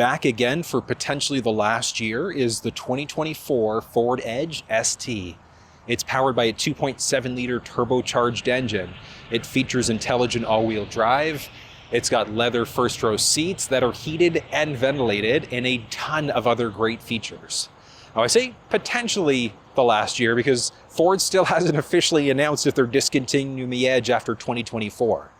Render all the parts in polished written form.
Back again for potentially the last year is the 2024 Ford Edge ST. It's powered by a 2.7 liter turbocharged engine. It features intelligent all-wheel drive. It's got leather first row seats that are heated and ventilated, and a ton of other great features. Now I say potentially the last year because Ford still hasn't officially announced if they're discontinuing the Edge after 2024.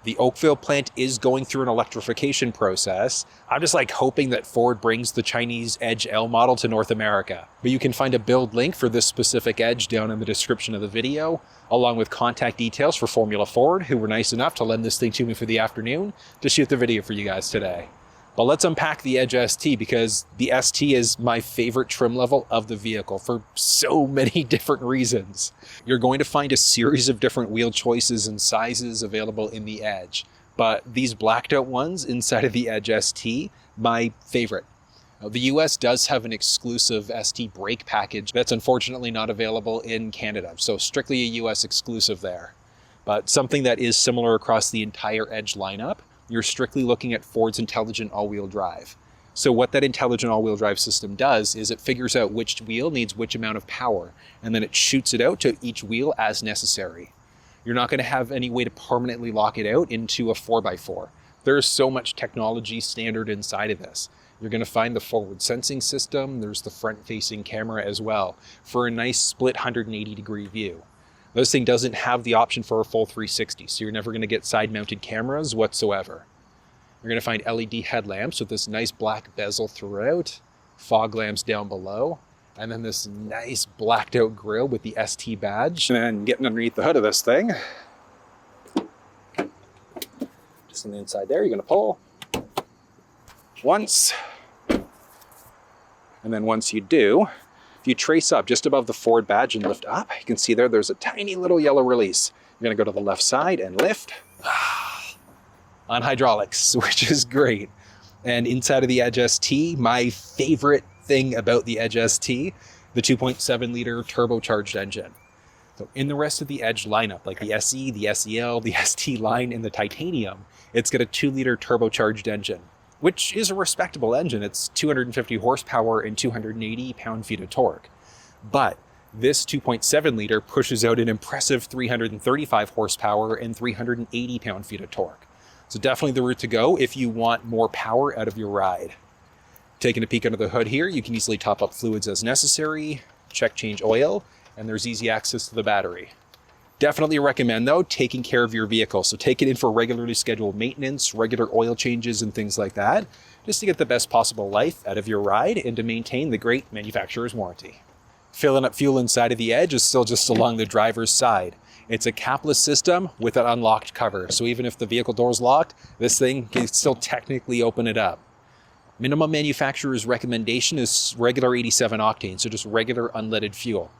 The Oakville plant is going through an electrification process. I'm just hoping that Ford brings the Chinese Edge L model to North America. But you can find a build link for this specific Edge down in the description of the video, along with contact details for Formula Ford, who were nice enough to lend this thing to me for the afternoon to shoot the video for you guys today. But let's unpack the Edge ST because the ST is my favorite trim level of the vehicle for so many different reasons. You're going to find a series of different wheel choices and sizes available in the Edge, but these blacked out ones inside of the Edge ST, my favorite. Now, the US does have an exclusive ST brake package that's unfortunately not available in Canada, so strictly a US exclusive there. But something that is similar across the entire Edge lineup, you're strictly looking at Ford's intelligent all-wheel drive. So what that intelligent all-wheel drive system does is it figures out which wheel needs which amount of power, and then it shoots it out to each wheel as necessary. You're not going to have any way to permanently lock it out into a 4x4. There's so much technology standard inside of this. You're going to find the forward sensing system, there's the front-facing camera as well, for a nice split 180-degree view. This thing doesn't have the option for a full 360, so you're never going to get side-mounted cameras whatsoever. You're going to find LED headlamps with this nice black bezel throughout, fog lamps down below, and then this nice blacked out grille with the ST badge. And then getting underneath the hood of this thing, just on the inside there, you're going to pull once, and then once you do, if you trace up just above the Ford badge and lift up, you can see there's a tiny little yellow release. You're gonna go to the left side and lift on hydraulics, which is great. And inside of the Edge ST, my favorite thing about the Edge ST, the 2.7 liter turbocharged engine. So in the rest of the Edge lineup, like the SE, the SEL, the ST line, and the Titanium, it's got a 2 liter turbocharged engine, which is a respectable engine. It's 250 horsepower and 280 pound-feet of torque. But this 2.7 liter pushes out an impressive 335 horsepower and 380 pound-feet of torque. So definitely the route to go if you want more power out of your ride. Taking a peek under the hood here, you can easily top up fluids as necessary, check change oil, and there's easy access to the battery. Definitely recommend, though, taking care of your vehicle. So take it in for regularly scheduled maintenance, regular oil changes, and things like that, just to get the best possible life out of your ride and to maintain the great manufacturer's warranty. Filling up fuel inside of the Edge is still just along the driver's side. It's a capless system with an unlocked cover. So even if the vehicle door is locked, this thing can still technically open it up. Minimum manufacturer's recommendation is regular 87 octane, so just regular unleaded fuel.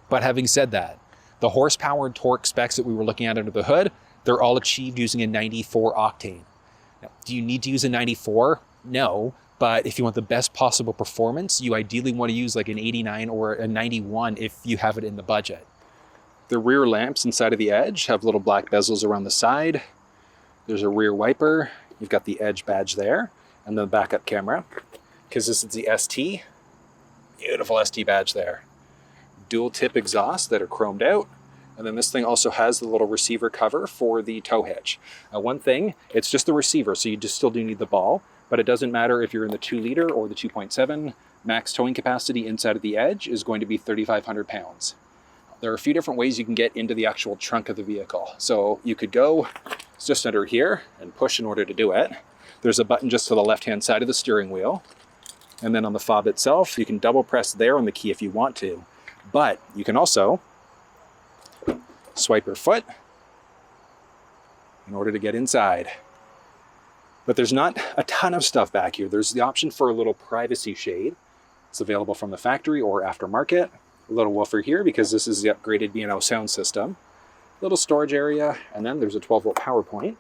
But having said that, the horsepower and torque specs that we were looking at under the hood, they're all achieved using a 94 octane. Now, do you need to use a 94? No, but if you want the best possible performance, you ideally want to use like an 89 or a 91 if you have it in the budget. The rear lamps inside of the Edge have little black bezels around the side. There's a rear wiper. You've got the Edge badge there, and the backup camera, because this is the ST. Beautiful ST badge there. Dual tip exhausts that are chromed out. And then this thing also has the little receiver cover for the tow hitch. One thing, it's just the receiver, so you just still do need the ball, but it doesn't matter if you're in the 2 liter or the 2.7. Max towing capacity inside of the Edge is going to be 3,500 pounds. There are a few different ways you can get into the actual trunk of the vehicle. So you could go just under here and push in order to do it. There's a button just to the left-hand side of the steering wheel. And then on the fob itself, you can double press there on the key if you want to. But you can also swipe your foot in order to get inside. But there's not a ton of stuff back here. There's the option for a little privacy shade. It's available from the factory or aftermarket. A little woofer here because this is the upgraded B&O sound system. Little storage area, and then there's a 12-volt power point.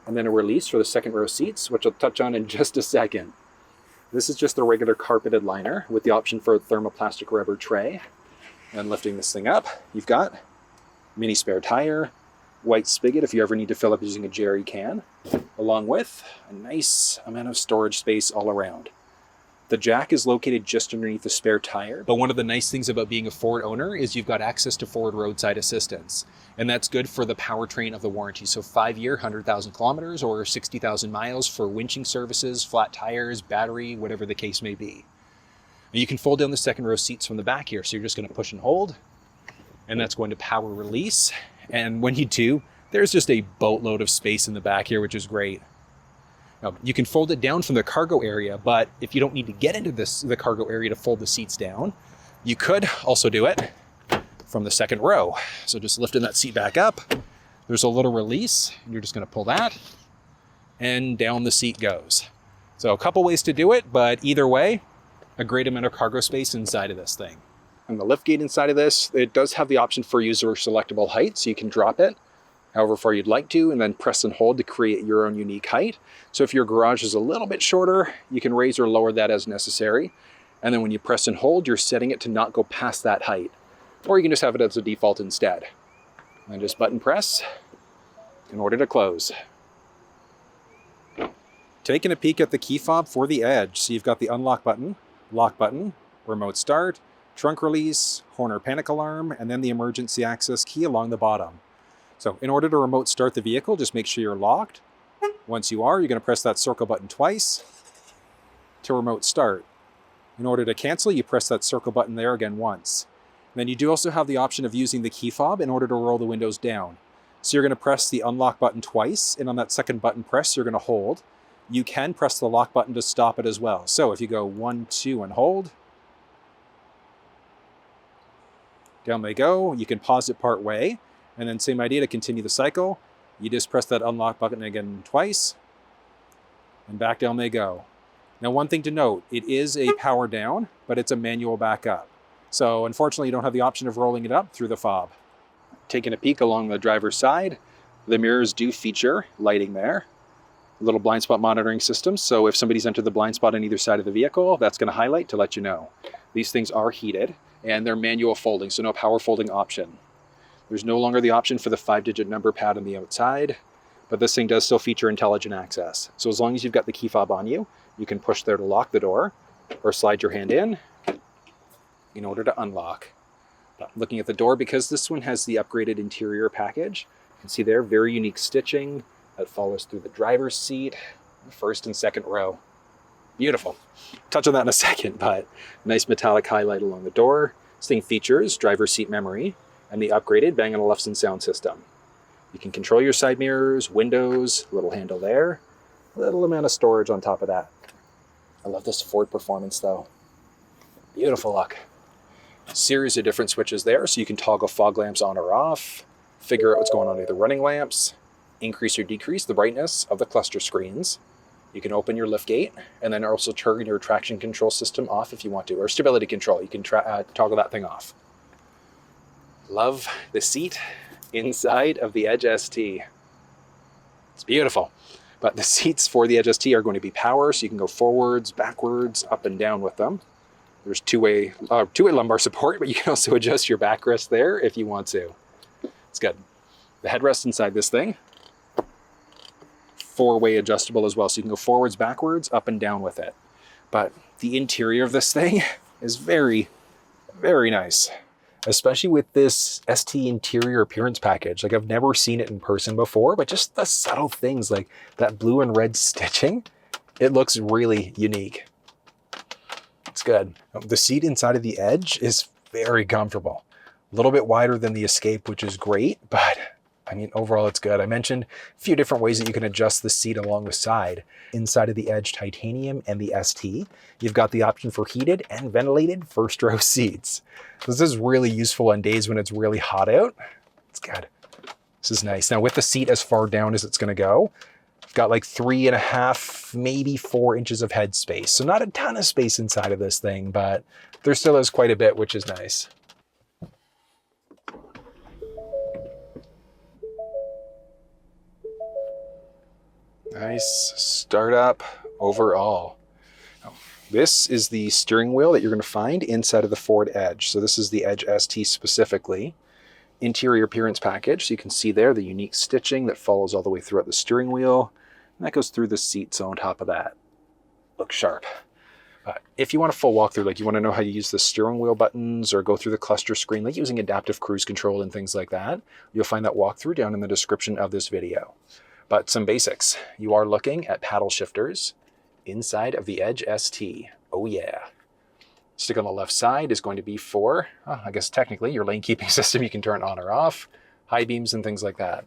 And then a release for the second row seats, which I'll touch on in just a second. This is just the regular carpeted liner with the option for a thermoplastic rubber tray. And lifting this thing up, you've got mini spare tire, white spigot if you ever need to fill up using a jerry can, along with a nice amount of storage space all around. The jack is located just underneath the spare tire, but one of the nice things about being a Ford owner is you've got access to Ford roadside assistance, and that's good for the powertrain of the warranty. So 5-year, 100,000 kilometers or 60,000 miles for winching services, flat tires, battery, whatever the case may be. And you can fold down the second row seats from the back here, so you're just going to push and hold, and that's going to power release. And when you do, there's just a boatload of space in the back here, which is great. Now, you can fold it down from the cargo area, but if you don't need to get into the cargo area to fold the seats down, you could also do it from the second row. So just lifting that seat back up, there's a little release, and you're just going to pull that, and down the seat goes. So a couple ways to do it, but either way, a great amount of cargo space inside of this thing. And the liftgate inside of this, it does have the option for user selectable height, so you can drop it however far you'd like to, and then press and hold to create your own unique height. So if your garage is a little bit shorter, you can raise or lower that as necessary. And then when you press and hold, you're setting it to not go past that height. Or you can just have it as a default instead. And just button press in order to close. Taking a peek at the key fob for the Edge. So you've got the unlock button, lock button, remote start, trunk release, horn or panic alarm, and then the emergency access key along the bottom. So in order to remote start the vehicle, just make sure you're locked. Once you are, you're going to press that circle button twice to remote start. In order to cancel, you press that circle button there again once. And then you do also have the option of using the key fob in order to roll the windows down. So you're going to press the unlock button twice, and on that second button press, you're going to hold. You can press the lock button to stop it as well. So if you go 1, 2, and hold, down they go. You can pause it part way. And then same idea to continue the cycle. You just press that unlock button again twice, and back down they go. Now, one thing to note, it is a power down, but it's a manual backup. So unfortunately, you don't have the option of rolling it up through the fob. Taking a peek along the driver's side, the mirrors do feature lighting there. A little blind spot monitoring system. So if somebody's entered the blind spot on either side of the vehicle, that's going to highlight to let you know. These things are heated, and they're manual folding, so no power folding option. There's no longer the option for the 5-digit number pad on the outside, but this thing does still feature intelligent access. So as long as you've got the key fob on you, you can push there to lock the door or slide your hand in order to unlock. Looking at the door, because this one has the upgraded interior package, you can see there, very unique stitching that follows through the driver's seat, first and second row. Beautiful. Touch on that in a second, but nice metallic highlight along the door. This thing features driver's seat memory and the upgraded Bang & Olufsen sound system. You can control your side mirrors, windows, little handle there, little amount of storage on top of that. I love this Ford performance though. Beautiful look. Series of different switches there, so you can toggle fog lamps on or off, figure out what's going on with the running lamps, increase or decrease the brightness of the cluster screens. You can open your liftgate, and then also turn your traction control system off if you want to, or stability control. You can toggle that thing off. Love the seat inside of the Edge ST. It's beautiful. But the seats for the Edge ST are going to be power, so you can go forwards, backwards, up and down with them. There's two-way lumbar support, but you can also adjust your backrest there if you want to. It's good. The headrest inside this thing, 4-way adjustable as well, so you can go forwards, backwards, up and down with it. But the interior of this thing is very, very nice. Especially with this ST interior appearance package. Like, I've never seen it in person before, but just the subtle things like that blue and red stitching, it looks really unique. It's good. The seat inside of the Edge is very comfortable. A little bit wider than the Escape, which is great, but I mean, overall it's good. I mentioned a few different ways that you can adjust the seat along the side. Inside of the Edge Titanium and the ST, you've got the option for heated and ventilated first row seats. This is really useful on days when it's really hot out. It's good. This is nice. Now with the seat as far down as it's gonna go, I've got like 3.5, maybe 4 inches of head space. So not a ton of space inside of this thing, but there still is quite a bit, which is nice. Nice startup overall. This is the steering wheel that you're going to find inside of the Ford Edge. So this is the Edge ST specifically. interior appearance package. So you can see there the unique stitching that follows all the way throughout the steering wheel. And that goes through the seats on top of that. Looks sharp. If you want a full walkthrough, like you want to know how you use the steering wheel buttons or go through the cluster screen, like using adaptive cruise control and things like that, you'll find that walkthrough down in the description of this video. But some basics. You are looking at paddle shifters inside of the Edge ST. Oh yeah. Stick on the left side is going to be for, I guess technically, your lane keeping system. You can turn on or off, high beams and things like that.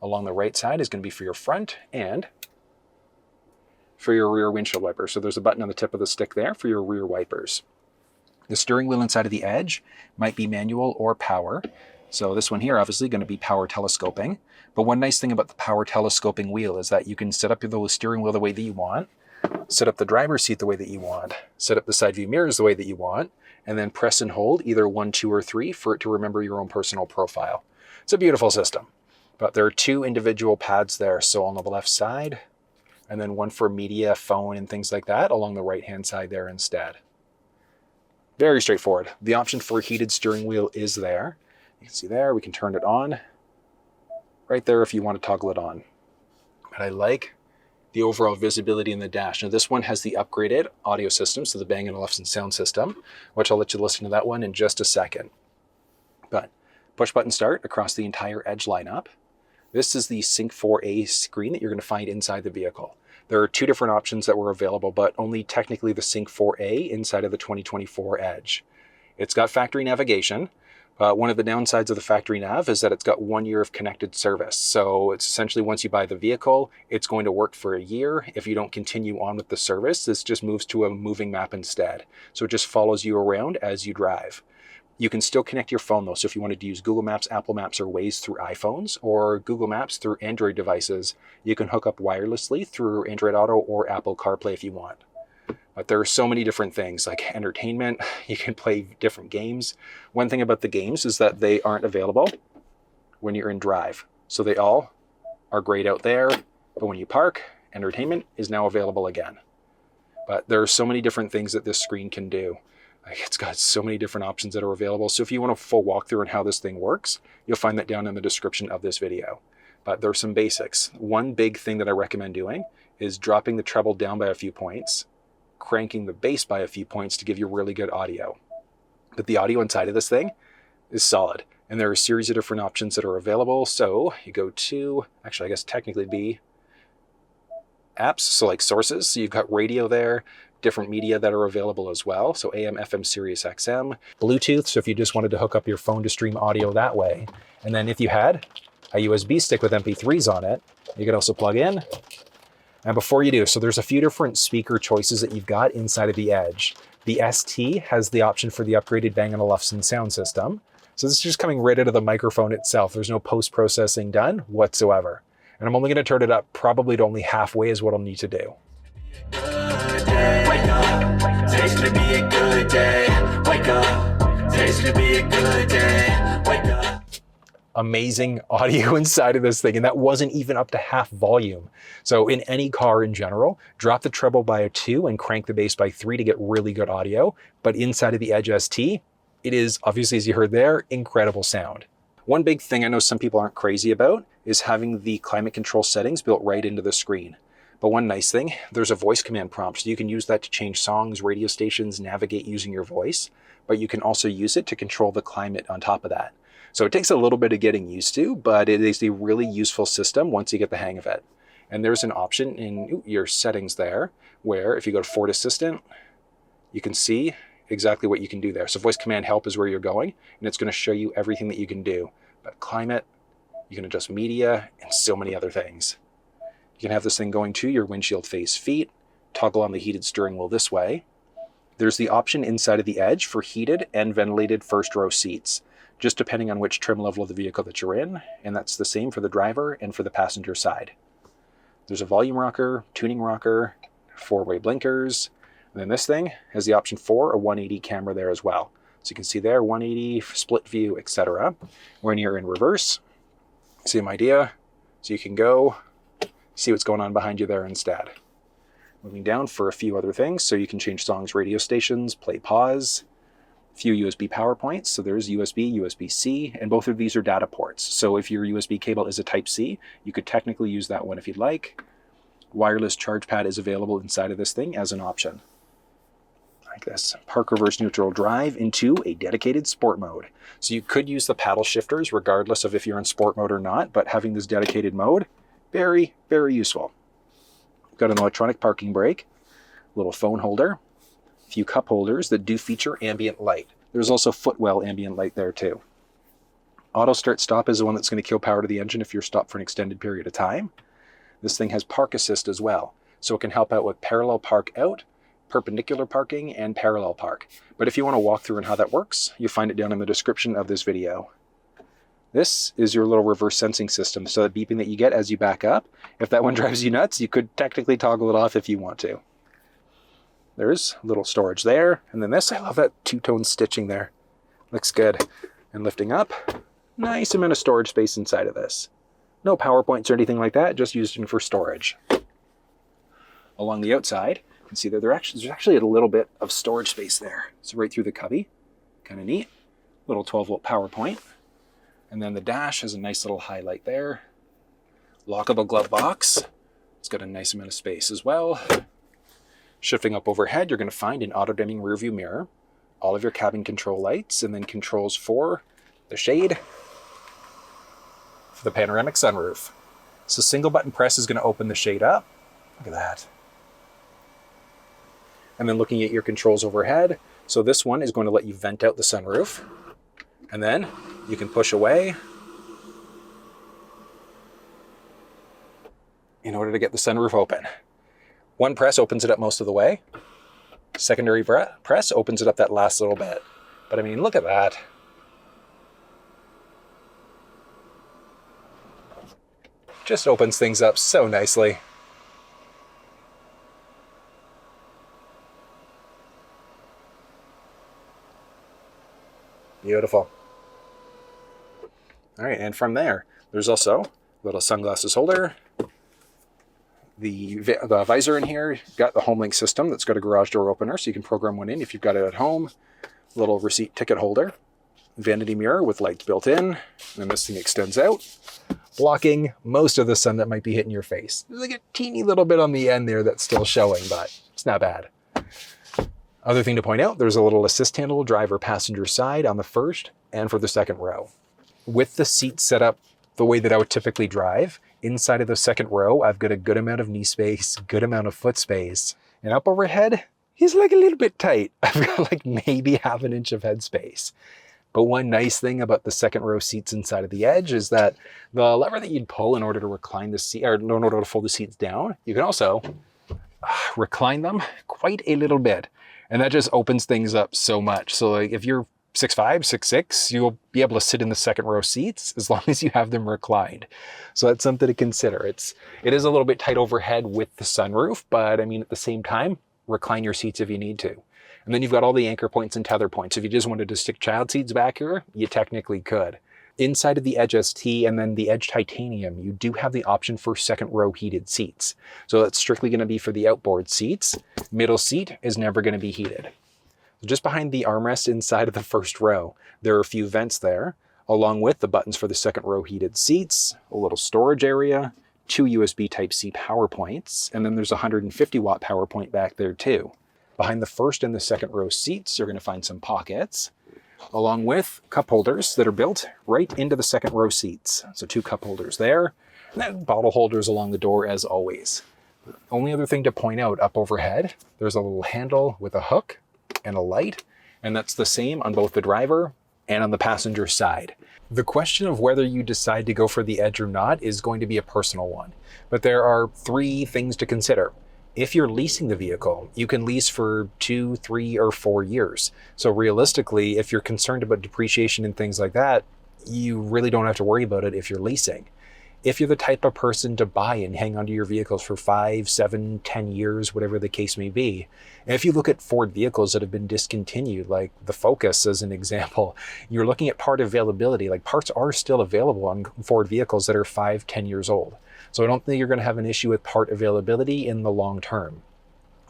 Along the right side is going to be for your front and for your rear windshield wipers. So there's a button on the tip of the stick there for your rear wipers. The steering wheel inside of the Edge might be manual or power. So this one here, obviously going to be power telescoping. But one nice thing about the power telescoping wheel is that you can set up the steering wheel the way that you want, set up the driver's seat the way that you want, set up the side view mirrors the way that you want, and then press and hold either 1, 2, or 3 for it to remember your own personal profile. It's a beautiful system. But there are 2 individual pads there. So on the left side, and then one for media, phone, and things like that along the right-hand side there instead. Very straightforward. The option for a heated steering wheel is there. You can see there, we can turn it on right there if you want to toggle it on. But I like the overall visibility in the dash. Now this one has the upgraded audio system, so the Bang & Olufsen sound system, which I'll let you listen to that one in just a second. But push button start across the entire Edge lineup. This is the Sync 4A screen that you're going to find inside the vehicle. There are 2 different options that were available, but only technically the Sync 4A inside of the 2024 Edge. It's got factory navigation. One of the downsides of the factory nav is that it's got 1 year of connected service. So it's essentially once you buy the vehicle, it's going to work for a year. If you don't continue on with the service, this just moves to a moving map instead. So it just follows you around as you drive. You can still connect your phone though. So if you wanted to use Google Maps, Apple Maps, or Waze through iPhones, or Google Maps through Android devices, you can hook up wirelessly through Android Auto or Apple CarPlay if you want. But there are so many different things like entertainment. You can play different games. One thing about the games is that they aren't available when you're in drive. So they all are great out there, but when you park, entertainment is now available again. But there are so many different things that this screen can do. Like it's got so many different options that are available. So if you want a full walkthrough on how this thing works, you'll find that down in the description of this video. But there are some basics. One big thing that I recommend doing is dropping the treble down by a few points, cranking the bass by a few points to give you really good audio. But the audio inside of this thing is solid. And there are a series of different options that are available. So you go to, actually I guess technically be apps, so like sources. So you've got radio there, different media that are available as well. So AM, FM, Sirius XM, Bluetooth. So if you just wanted to hook up your phone to stream audio that way. And then if you had a USB stick with MP3s on it, you could also plug in. And before you do, so there's a few different speaker choices that you've got inside of the Edge. The ST has the option for the upgraded Bang & Olufsen sound system. So this is just coming right out of the microphone itself. There's no post-processing done whatsoever. And I'm only going to turn it up probably to only halfway is what I'll need to do. Wake up, today's gonna be a good day. Wake up, today's gonna be a good day. Wake up. Amazing audio inside of this thing, and that wasn't even up to half volume. So in any car in general, drop the treble by a 2 and crank the bass by 3 to get really good audio. But inside of the Edge ST, it is, obviously as you heard there, incredible sound. One big thing I know some people aren't crazy about is having the climate control settings built right into the screen. But one nice thing, there's a voice command prompt, so you can use that to change songs, radio stations, navigate using your voice, but you can also use it to control the climate on top of that. So it takes a little bit of getting used to, but it is a really useful system once you get the hang of it. And there's an option in your settings there, where if you go to Ford Assistant, you can see exactly what you can do there. So voice command help is where you're going, and it's going to show you everything that you can do. But climate, you can adjust media, and so many other things. You can have this thing going to your windshield face feet, toggle on the heated steering wheel this way. There's the option inside of the Edge for heated and ventilated first row seats, just depending on which trim level of the vehicle that you're in, and that's the same for the driver and for the passenger side. There's a volume rocker, tuning rocker, 4-way blinkers, and then this thing has the option for a 180 camera there as well. So you can see there, 180, split view, etc. When you're in reverse, same idea. So you can go see what's going on behind you there instead. Moving down for a few other things, so you can change songs, radio stations, play pause, few USB power points. So there's USB, USB-C, and both of these are data ports. So if your USB cable is a Type-C, you could technically use that one if you'd like. Wireless charge pad is available inside of this thing as an option. Like this. Park reverse neutral drive into a dedicated sport mode. So you could use the paddle shifters regardless of if you're in sport mode or not, but having this dedicated mode, very, very useful. Got an electronic parking brake, little phone holder, a few cup holders that do feature ambient light. There's also footwell ambient light there too. Auto start stop is the one that's going to kill power to the engine if you're stopped for an extended period of time. This thing has park assist as well, so it can help out with parallel park out, perpendicular parking, and parallel park. But if you want to walk through on how that works, you find it down in the description of this video. This is your little reverse sensing system, so the beeping that you get as you back up, if that one drives you nuts, you could technically toggle it off if you want to. There's a little storage there, and then this, I love that two-tone stitching there. Looks good. And lifting up, nice amount of storage space inside of this. No power points or anything like that, just used for storage. Along the outside, you can see that there's actually a little bit of storage space there. So right through the cubby, kind of neat. Little 12-volt power point. And then the dash has a nice little highlight there. Lockable glove box. It's got a nice amount of space as well. Shifting up overhead, you're going to find an auto-dimming rearview mirror, all of your cabin control lights, and then controls for the shade, for the panoramic sunroof. So single button press is going to open the shade up. Look at that. And then looking at your controls overhead, so this one is going to let you vent out the sunroof. And then you can push away in order to get the sunroof open. One press opens it up most of the way. Secondary press opens it up that last little bit. But I mean, look at that. Just opens things up so nicely. Beautiful. All right, and from there, there's also a little sunglasses holder. The visor in here, got the HomeLink system that's got a garage door opener, so you can program one in if you've got it at home. Little receipt ticket holder. Vanity mirror with lights built in. And this thing extends out, blocking most of the sun that might be hitting your face. There's like a teeny little bit on the end there that's still showing, but it's not bad. Other thing to point out, there's a little assist handle, driver passenger side on the first and for the second row. With the seat set up the way that I would typically drive, inside of the second row, I've got a good amount of knee space, good amount of foot space. And up overhead, he's like a little bit tight. I've got like maybe half an inch of head space. But one nice thing about the second row seats inside of the edge is that the lever that you'd pull in order to recline the seat, or in order to fold the seats down, you can also recline them quite a little bit. And that just opens things up so much. So like if you're 6'5", 6'6", you'll be able to sit in the second row seats as long as you have them reclined. So that's something to consider. It is a little bit tight overhead with the sunroof, but I mean, at the same time, recline your seats if you need to. And then you've got all the anchor points and tether points. If you just wanted to stick child seats back here, you technically could. Inside of the Edge ST and then the Edge Titanium, you do have the option for second row heated seats. So that's strictly going to be for the outboard seats. Middle seat is never going to be heated. Just behind the armrest inside of the first row, there are a few vents there, along with the buttons for the second row heated seats, a little storage area, 2 USB Type-C power points, and then there's a 150 watt power point back there too. Behind the first and the second row seats, you're going to find some pockets, along with cup holders that are built right into the second row seats. So 2 cup holders there, and then bottle holders along the door as always. Only other thing to point out up overhead, there's a little handle with a hook and a light, and that's the same on both the driver and on the passenger side. The question of whether you decide to go for the Edge or not is going to be a personal one, but there are 3 things to consider. If you're leasing the vehicle, you can lease for 2, 3, or 4 years. So realistically, if you're concerned about depreciation and things like that, you really don't have to worry about it if you're leasing. If you're the type of person to buy and hang onto your vehicles for 5, 7, 10 years, whatever the case may be, and if you look at Ford vehicles that have been discontinued, like the Focus as an example, you're looking at part availability. Like parts are still available on Ford vehicles that are 5, 10 years old. So I don't think you're going to have an issue with part availability in the long term.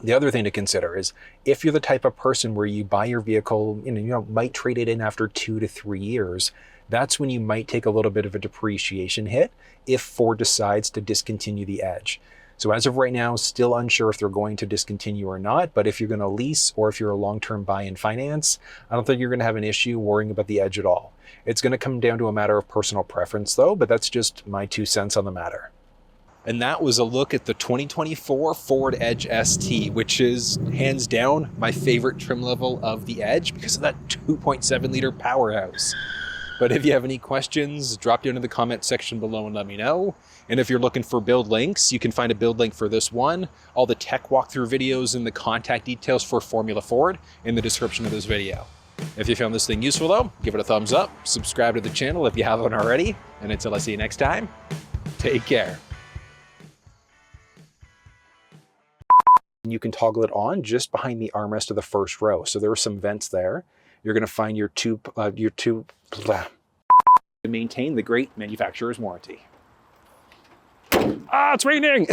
The other thing to consider is if you're the type of person where you buy your vehicle, might trade it in after 2 to 3 years, that's when you might take a little bit of a depreciation hit if Ford decides to discontinue the Edge. So as of right now, still unsure if they're going to discontinue or not, but if you're going to lease or if you're a long-term buy and finance, I don't think you're going to have an issue worrying about the Edge at all. It's going to come down to a matter of personal preference though, but that's just my 2 cents on the matter. And that was a look at the 2024 Ford Edge ST, which is hands down my favorite trim level of the Edge because of that 2.7 liter powerhouse. But if you have any questions, drop down in the comment section below and let me know. And if you're looking for build links, you can find a build link for this one, all the tech walkthrough videos and the contact details for Formula Ford in the description of this video. If you found this thing useful though, give it a thumbs up, subscribe to the channel if you haven't already, and until I see you next time, take care. You can toggle it on just behind the armrest of the first row. So there are some vents there. You're going to find your to maintain the great manufacturer's warranty. Ah, it's raining!